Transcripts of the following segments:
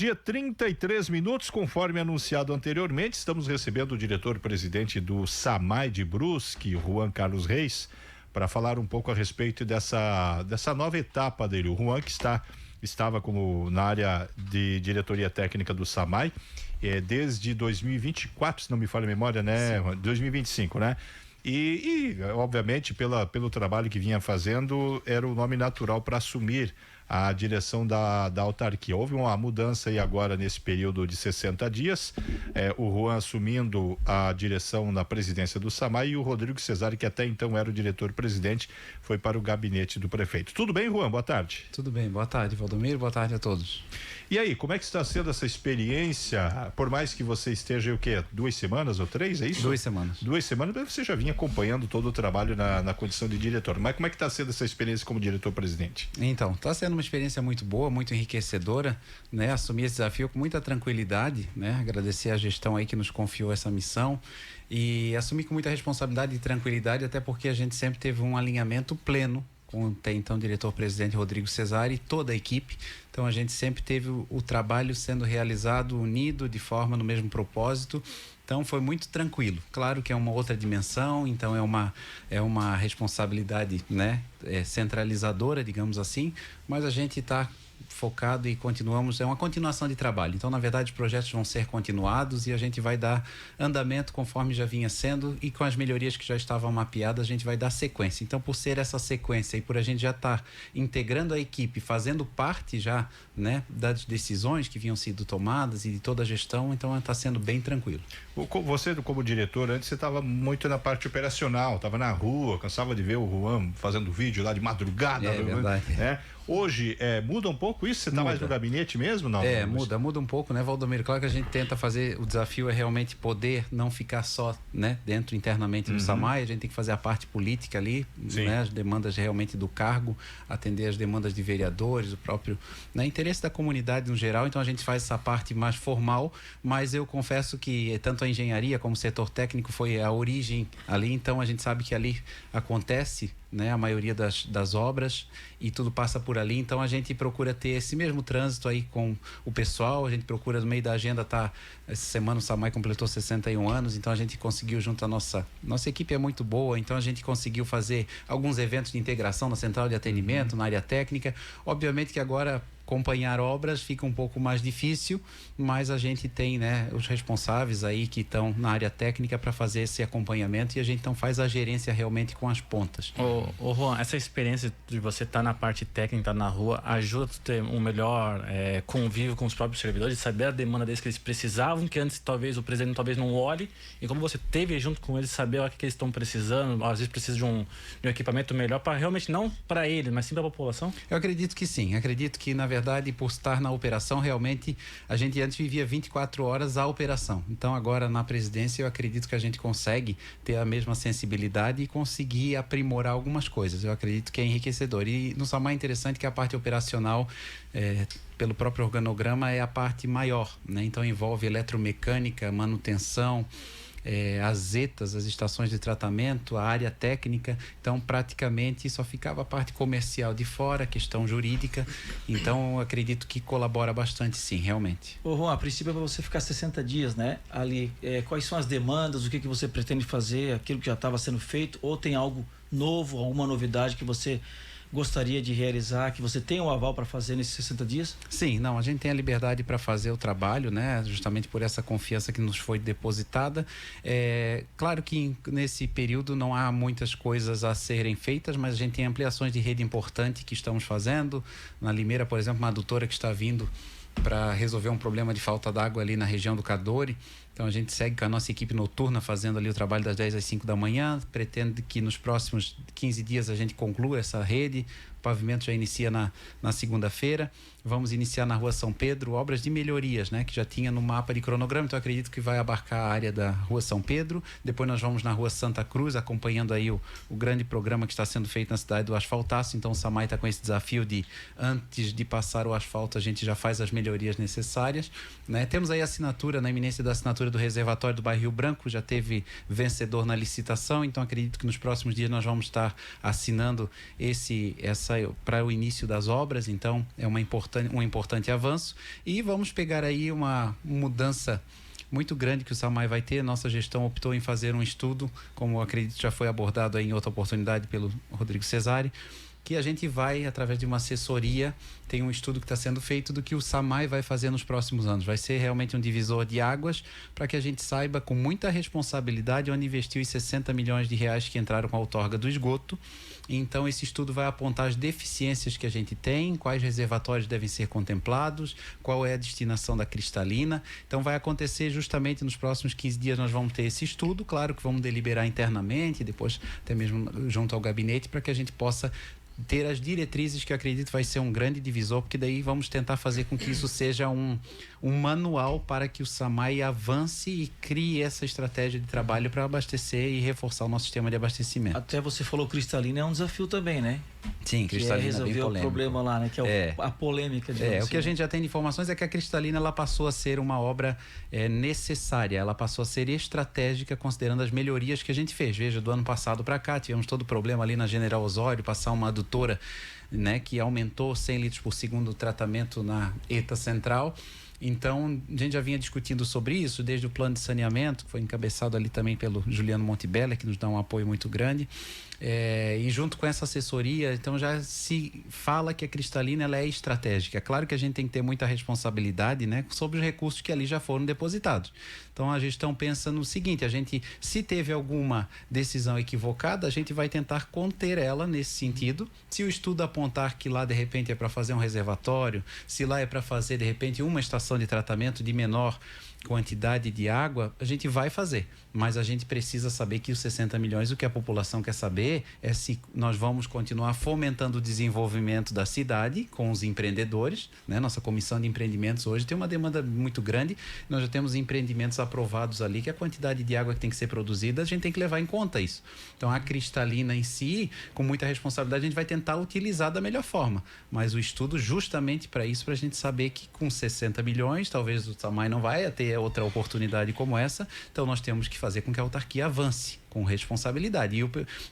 Dia 33 minutos, conforme anunciado anteriormente, estamos recebendo o diretor-presidente do SAMAI de Brusque, Juan Carlos Reis, para falar um pouco a respeito dessa nova etapa dele. O Juan que estava como na área de diretoria técnica do SAMAI, desde 2024, se não me falha a memória, né? Sim. 2025, né? E obviamente pelo trabalho que vinha fazendo, era o nome natural para assumir a direção da autarquia. Houve uma mudança aí agora nesse período de 60 dias, o Juan assumindo a direção na presidência do SAMAI e o Rodrigo Cesari, que até então era o diretor-presidente, foi para o gabinete do prefeito. Tudo bem, Juan? Boa tarde. Tudo bem, boa tarde, Valdomiro, boa tarde a todos. E aí, como é que está sendo essa experiência? Por mais que você esteja, 2 semanas ou 3, é isso? 2 semanas. 2 semanas, você já vinha acompanhando todo o trabalho na condição de diretor. Mas como é que está sendo essa experiência como diretor-presidente? Então, está sendo uma experiência muito boa, muito enriquecedora, né? Assumir esse desafio com muita tranquilidade, né? Agradecer a gestão aí que nos confiou essa missão e assumir com muita responsabilidade e tranquilidade, até porque a gente sempre teve um alinhamento pleno com o então diretor-presidente Rodrigo Cesari e toda a equipe. Então a gente sempre teve o trabalho sendo realizado unido, de forma no mesmo propósito. Então foi muito tranquilo. Claro que é uma outra dimensão, então é uma responsabilidade, né, centralizadora, digamos assim, mas a gente está focado e continuamos, é uma continuação de trabalho. Então, na verdade, os projetos vão ser continuados e a gente vai dar andamento conforme já vinha sendo, e com as melhorias que já estavam mapeadas, a gente vai dar sequência. Então, por ser essa sequência e por a gente já estar integrando a equipe, fazendo parte já, né, das decisões que vinham sido tomadas e de toda a gestão, então está sendo bem tranquilo. Você, como diretor, antes você estava muito na parte operacional, estava na rua, cansava de ver o Juan fazendo vídeo lá de madrugada. É verdade. Né? Hoje, muda um pouco isso? Você está mais no gabinete mesmo? Não? Muda um pouco, né, Valdomiro? Claro que a gente tenta fazer, o desafio é realmente poder não ficar só, né, dentro internamente do SAMAI, a gente tem que fazer a parte política ali, né, as demandas realmente do cargo, atender as demandas de vereadores, o próprio, né, interesse da comunidade no geral. Então a gente faz essa parte mais formal, mas eu confesso que tanto a engenharia como o setor técnico foi a origem ali, então a gente sabe que ali acontece, né, a maioria das obras e tudo passa por ali, então a gente procura ter esse mesmo trânsito aí com o pessoal. A gente procura, no meio da agenda, essa semana o SAMAI completou 61 anos, então a gente conseguiu, junto à nossa equipe é muito boa, então a gente conseguiu fazer alguns eventos de integração na central de atendimento, na área técnica. Obviamente que agora acompanhar obras fica um pouco mais difícil, mas a gente tem, né, os responsáveis aí que estão na área técnica para fazer esse acompanhamento, e a gente então faz a gerência realmente com as pontas. Ô Juan, essa experiência de você estar na parte técnica, na rua, ajuda a ter um melhor convívio com os próprios servidores, de saber a demanda deles que eles precisavam, que antes talvez o presidente não olhe, e como você teve junto com eles, saber o que eles estão precisando, às vezes precisa de um equipamento melhor, para realmente não para eles, mas sim para a população? Eu acredito que sim, acredito que na verdade, por estar na operação, realmente a gente antes vivia 24 horas a operação. Então agora na presidência eu acredito que a gente consegue ter a mesma sensibilidade e conseguir aprimorar algumas coisas. Eu acredito que é enriquecedor. E no SAMAI é interessante que a parte operacional, pelo próprio organograma, é a parte maior, né? Então envolve eletromecânica, manutenção, as ETAs, as estações de tratamento, a área técnica. Então praticamente só ficava a parte comercial de fora, a questão jurídica. Então acredito que colabora bastante, sim, realmente. Ô Juan, a princípio é para você ficar 60 dias, né? Ali, quais são as demandas, o que você pretende fazer, aquilo que já estava sendo feito, ou tem algo novo, alguma novidade que você gostaria de realizar, que você tem o aval para fazer nesses 60 dias? Sim, a gente tem a liberdade para fazer o trabalho, né? Justamente por essa confiança que nos foi depositada. Claro que nesse período não há muitas coisas a serem feitas, mas a gente tem ampliações de rede importante que estamos fazendo. Na Limeira, por exemplo, uma adutora que está vindo para resolver um problema de falta d'água ali na região do Cadore. Então a gente segue com a nossa equipe noturna fazendo ali o trabalho das 10 às 5 da manhã. Pretende que nos próximos 15 dias a gente conclua essa rede. O pavimento já inicia na segunda-feira. Vamos iniciar na Rua São Pedro obras de melhorias, né, que já tinha no mapa de cronograma. Então acredito que vai abarcar a área da Rua São Pedro. Depois nós vamos na Rua Santa Cruz, acompanhando aí o grande programa que está sendo feito na cidade do asfaltaço. Então o SAMAI está com esse desafio de, antes de passar o asfalto, a gente já faz as melhorias necessárias, né? Temos aí a assinatura, na iminência da assinatura do reservatório do bairro Rio Branco, já teve vencedor na licitação. Então acredito que nos próximos dias nós vamos estar assinando essa para o início das obras, então é um importante avanço. E vamos pegar aí uma mudança muito grande que o SAMAI vai ter. Nossa gestão optou em fazer um estudo, como eu acredito já foi abordado aí em outra oportunidade pelo Rodrigo Cesari, que a gente vai, através de uma assessoria, tem um estudo que está sendo feito do que o SAMAI vai fazer nos próximos anos. Vai ser realmente um divisor de águas para que a gente saiba com muita responsabilidade onde investiu os 60 milhões de reais que entraram com a outorga do esgoto. Então, esse estudo vai apontar as deficiências que a gente tem, quais reservatórios devem ser contemplados, qual é a destinação da cristalina. Então, vai acontecer justamente nos próximos 15 dias, nós vamos ter esse estudo. Claro que vamos deliberar internamente, depois até mesmo junto ao gabinete, para que a gente possa ter as diretrizes, que eu acredito vai ser um grande divisor, porque daí vamos tentar fazer com que isso seja um manual para que o SAMAI avance e crie essa estratégia de trabalho para abastecer e reforçar o nosso sistema de abastecimento. Até você falou cristalina, é um desafio também, né? Sim, cristalina que é resolver o problema lá, né? Que é a polêmica. O que a gente já tem de informações é que a cristalina ela passou a ser uma obra necessária, ela passou a ser estratégica considerando as melhorias que a gente fez. Veja, do ano passado para cá tivemos todo o problema ali na General Osório, passar uma adutora, né, que aumentou 100 litros por segundo o tratamento na ETA Central. Então, a gente já vinha discutindo sobre isso desde o plano de saneamento, que foi encabeçado ali também pelo Juliano Montebella, que nos dá um apoio muito grande. E junto com essa assessoria, então já se fala que a cristalina ela é estratégica. Claro que a gente tem que ter muita responsabilidade, né, sobre os recursos que ali já foram depositados. Então a gestão pensa no seguinte: a gente, se teve alguma decisão equivocada, a gente vai tentar conter ela nesse sentido. Se o estudo apontar que lá de repente é para fazer um reservatório, se lá é para fazer de repente uma estação de tratamento de menor quantidade de água, a gente vai fazer, mas a gente precisa saber que os 60 milhões, o que a população quer saber é se nós vamos continuar fomentando o desenvolvimento da cidade com os empreendedores, né? Nossa comissão de empreendimentos hoje tem uma demanda muito grande, nós já temos empreendimentos aprovados ali, que a quantidade de água que tem que ser produzida, a gente tem que levar em conta isso. Então a cristalina em si, com muita responsabilidade, a gente vai tentar utilizar da melhor forma, mas o estudo justamente para isso, para a gente saber que com 60 milhões, talvez o SAMAI não vai ter outra oportunidade como essa, então nós temos que fazer com que a autarquia avance com responsabilidade,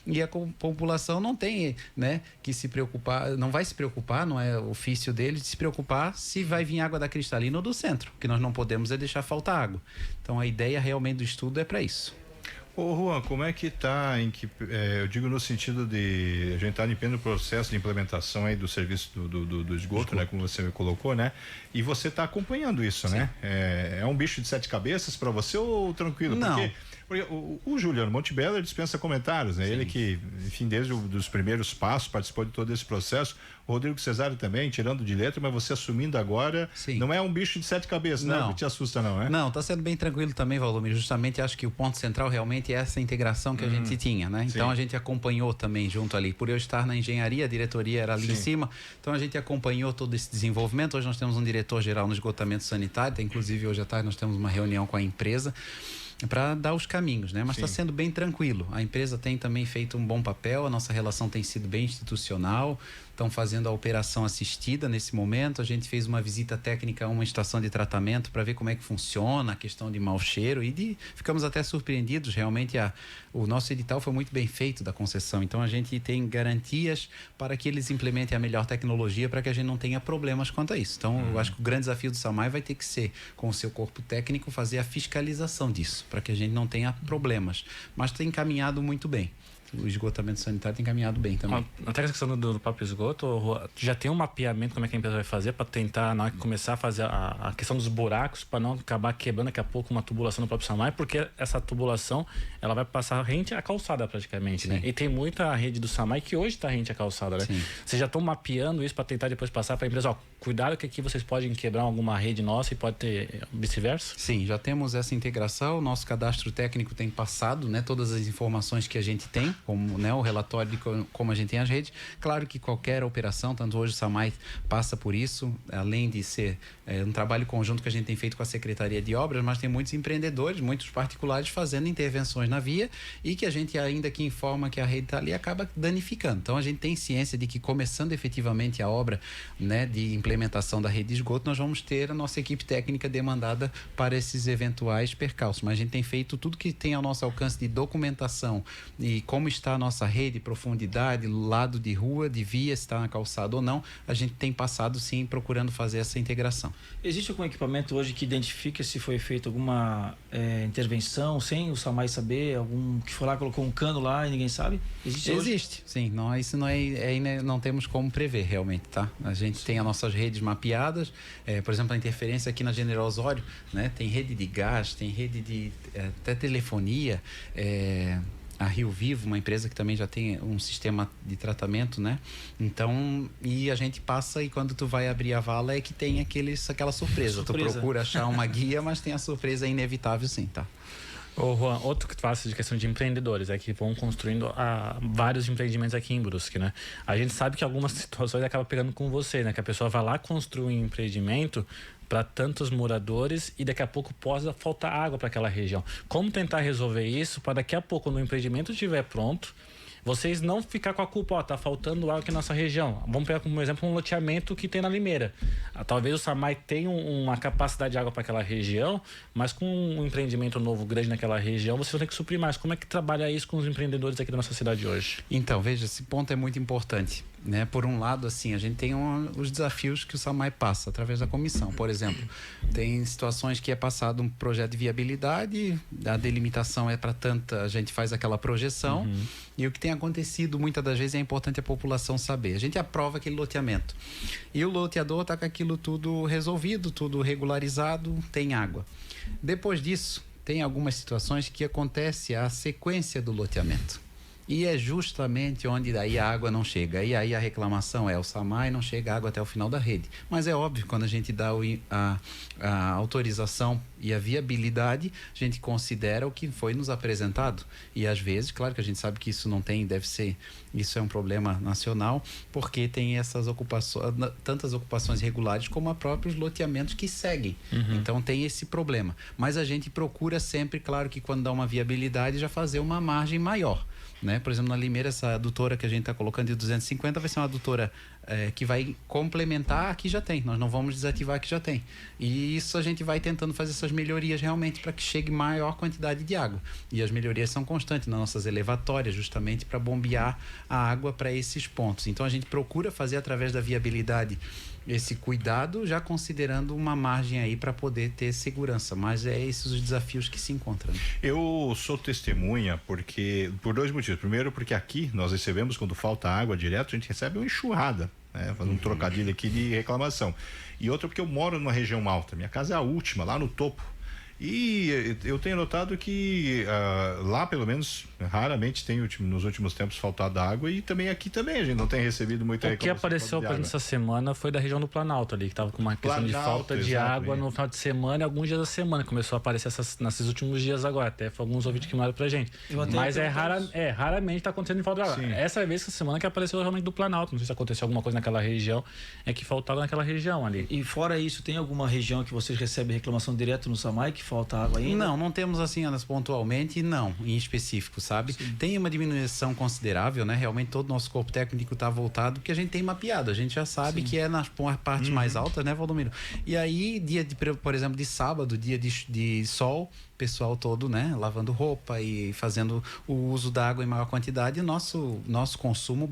e a população não tem, né, que se preocupar, não vai se preocupar, não é ofício dele de se preocupar se vai vir água da cristalina ou do centro. O que nós não podemos é deixar faltar água. Então a ideia realmente do estudo é para isso. Ô Juan, como é que está, eu digo no sentido de a gente está em pleno processo de implementação aí do serviço do esgoto, né, como você me colocou, né, e você está acompanhando isso, sim, né? É um bicho de 7 cabeças para você ou tranquilo? Não. Porque o Juliano Montebella dispensa comentários, né? Sim. Ele que, enfim, desde os primeiros passos participou de todo esse processo. O Rodrigo Cesari também, tirando de letra, mas você assumindo agora, sim, não é um bicho de 7 cabeças, não, que te assusta não, é? Não, está sendo bem tranquilo também, Valdomiro. Justamente acho que o ponto central realmente é essa integração que a gente tinha, né? Então, sim, a gente acompanhou também junto ali. Por eu estar na engenharia, a diretoria era ali, sim, em cima, então a gente acompanhou todo esse desenvolvimento. Hoje nós temos um diretor-geral no esgotamento sanitário, inclusive hoje à tarde nós temos uma reunião com a empresa para dar os caminhos, né? Mas está sendo bem tranquilo. A empresa tem também feito um bom papel, a nossa relação tem sido bem institucional, estão fazendo a operação assistida nesse momento. A gente fez uma visita técnica a uma estação de tratamento para ver como é que funciona a questão de mau cheiro ficamos até surpreendidos. Realmente o nosso edital foi muito bem feito da concessão, então a gente tem garantias para que eles implementem a melhor tecnologia para que a gente não tenha problemas quanto a isso. Então eu acho que o grande desafio do SAMAI vai ter que ser, com o seu corpo técnico, fazer a fiscalização disso, para que a gente não tenha problemas, mas tem caminhado muito bem. O esgotamento sanitário tem caminhado bem também. Até a questão do próprio esgoto, já tem um mapeamento como é que a empresa vai fazer para tentar, na hora que começar a fazer a questão dos buracos, para não acabar quebrando daqui a pouco uma tubulação no próprio SAMAI, porque essa tubulação ela vai passar rente à calçada praticamente, sim, né? E tem muita rede do SAMAI que hoje está rente à calçada, né? Sim. Vocês já estão mapeando isso para tentar depois passar para a empresa, cuidado que aqui vocês podem quebrar alguma rede nossa e pode ter vice-versa? Sim, já temos essa integração, o nosso cadastro técnico tem passado, né, todas as informações que a gente tem, como, né, o relatório de como a gente tem as redes. Claro que qualquer operação, tanto hoje o SAMAI passa por isso, além de ser um trabalho conjunto que a gente tem feito com a Secretaria de Obras, mas tem muitos empreendedores, muitos particulares fazendo intervenções na via e que a gente ainda que informa que a rede está ali acaba danificando. Então a gente tem ciência de que começando efetivamente a obra, né, de implementação da rede de esgoto, nós vamos ter a nossa equipe técnica demandada para esses eventuais percalços, mas a gente tem feito tudo que tem ao nosso alcance de documentação e como como está a nossa rede, profundidade, lado de rua, de via, se está na calçada ou não, a gente tem passado sim procurando fazer essa integração. Existe algum equipamento hoje que identifica se foi feita alguma intervenção sem o SAMAI saber? Algum que foi lá, colocou um cano lá e ninguém sabe? Existe, sim. Não, isso não temos como prever realmente, tá? A gente tem as nossas redes mapeadas, por exemplo, a interferência aqui na General Osório, né? Tem rede de gás, tem rede de até telefonia, a Rio Vivo, uma empresa que também já tem um sistema de tratamento, né? Então, e a gente passa e quando tu vai abrir a vala é que tem aquela surpresa. Tu procura achar uma guia, mas tem a surpresa inevitável sim, tá? Ô Juan, outro que tu fala de questão de empreendedores é que vão construindo vários empreendimentos aqui em Brusque, né? A gente sabe que algumas situações acaba pegando com você, né? Que a pessoa vai lá construir um empreendimento para tantos moradores e daqui a pouco pode faltar água para aquela região. Como tentar resolver isso para daqui a pouco, quando o empreendimento estiver pronto, vocês não ficar com a culpa, tá faltando água aqui na nossa região. Vamos pegar como exemplo um loteamento que tem na Limeira. Talvez o SAMAI tenha uma capacidade de água para aquela região, mas com um empreendimento novo grande naquela região, vocês vão ter que suprir mais. Como é que trabalha isso com os empreendedores aqui da nossa cidade hoje? Então, veja, esse ponto é muito importante, né? Por um lado, assim, a gente tem os desafios que o SAMAI passa através da comissão. Por exemplo, tem situações que é passado um projeto de viabilidade, a delimitação é para tanta, a gente faz aquela projeção, e o que tem acontecido muitas das vezes é importante a população saber. A gente aprova aquele loteamento e o loteador está com aquilo tudo resolvido, tudo regularizado, tem água. Depois disso, tem algumas situações que acontece a sequência do loteamento. E é justamente onde daí a água não chega. E aí a reclamação é o SAMAI não chega água até o final da rede. Mas é óbvio, quando a gente dá a autorização e a viabilidade, a gente considera o que foi nos apresentado. E às vezes, claro que a gente sabe que isso não tem, isso é um problema nacional, porque tem essas ocupações, tantas ocupações regulares como a próprios loteamentos que seguem. Então tem esse problema. Mas a gente procura sempre, claro que quando dá uma viabilidade, já fazer uma margem maior. Né? Por exemplo, na Limeira, essa adutora que a gente está colocando de 250 vai ser uma adutora que vai complementar a que já tem. Nós não vamos desativar a que já tem. E isso a gente vai tentando fazer essas melhorias realmente para que chegue maior quantidade de água. E as melhorias são constantes nas nossas elevatórias, justamente para bombear a água para esses pontos. Então a gente procura fazer através da viabilidade esse cuidado, já considerando uma margem aí para poder ter segurança, mas esses os desafios que se encontram. Eu sou testemunha por dois motivos. Primeiro, porque aqui nós recebemos, quando falta água direto, a gente recebe uma enxurrada, né? Fazendo um trocadilho aqui de reclamação. E outro porque eu moro numa região alta, minha casa é a última, lá no topo. E eu tenho notado que lá, pelo menos, raramente tem nos últimos tempos faltado água, e também aqui também a gente não tem recebido muita reclamação. O que apareceu para essa semana foi da região do Planalto ali, que estava com uma questão de falta de água no final de semana e alguns dias da semana. Começou a aparecer nesses últimos dias agora, até foi alguns ouvintes que mandaram pra gente. Mas raramente está acontecendo de falta de água. Sim. Essa vez, essa semana que apareceu realmente do Planalto. Não sei se aconteceu alguma coisa naquela região, que faltava naquela região ali. E fora isso, tem alguma região que vocês recebem reclamação direto no SAMAI que falta água ainda? Não temos assim, pontualmente, não, em específico, sabe? Sim. Tem uma diminuição considerável, né? Realmente todo o nosso corpo técnico está voltado, porque a gente tem mapeado, a gente já sabe que é nas partes mais altas, né, Valdomiro? E aí, por exemplo, de sábado, dia de sol, pessoal todo, né, lavando roupa e fazendo o uso da água em maior quantidade, nosso consumo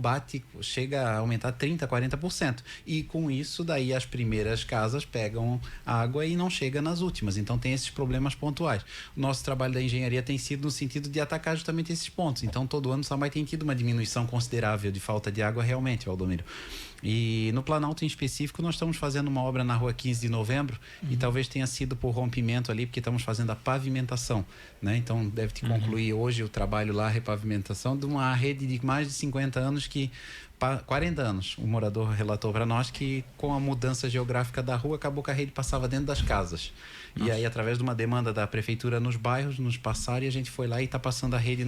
chega a aumentar 30%, 40%. E com isso, daí as primeiras casas pegam água e não chega nas últimas. Então tem esses problemas pontuais. O nosso trabalho da engenharia tem sido no sentido de atacar justamente esses pontos. Então todo ano o SAMAI tem tido uma diminuição considerável de falta de água realmente, Valdomiro. E no Planalto em específico nós estamos fazendo uma obra na rua 15 de novembro e talvez tenha sido por rompimento ali, porque estamos fazendo a pavimentação, né? Então deve te concluir hoje o trabalho lá, a repavimentação de uma rede de mais de 50 anos 40 anos, o morador relatou para nós que com a mudança geográfica da rua acabou que a rede passava dentro das casas. Nossa. E aí, através de uma demanda da prefeitura nos bairros, nos passaram, e a gente foi lá e está passando a rede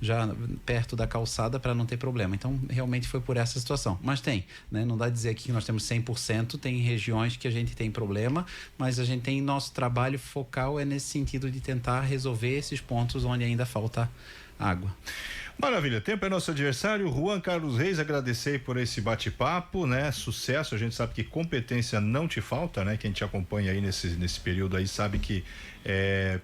já perto da calçada para não ter problema. Então, realmente foi por essa situação. Mas tem, né? Não dá a dizer aqui que nós temos 100%, tem regiões que a gente tem problema, mas a gente tem nosso trabalho focal nesse sentido de tentar resolver esses pontos onde ainda falta água. Maravilha, tempo é nosso adversário. Juan Carlos Reis, agradecer por esse bate-papo, né? Sucesso, a gente sabe que competência não te falta, né? Quem te acompanha aí nesse período aí sabe que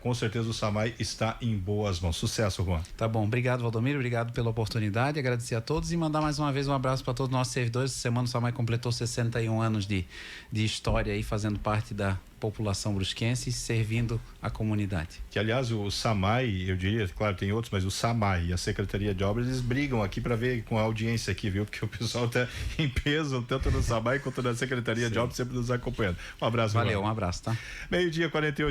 com certeza o Samay está em boas mãos. Sucesso, Juan. Tá bom, obrigado, Valdomiro, obrigado pela oportunidade, agradecer a todos e mandar mais uma vez um abraço para todos os nossos servidores. Essa semana o Samay completou 61 anos de história aí, fazendo parte da população brusquense e servindo a comunidade. Que aliás o Samay, eu diria, claro, tem outros, mas o Samay e a Secretaria de Obras, eles brigam aqui para ver com a audiência aqui, viu? Porque o pessoal tá em peso, tanto no Samay quanto na Secretaria de Obras, sempre nos acompanhando. Um abraço, Valeu, Juan. um abraço, tá? 12:48.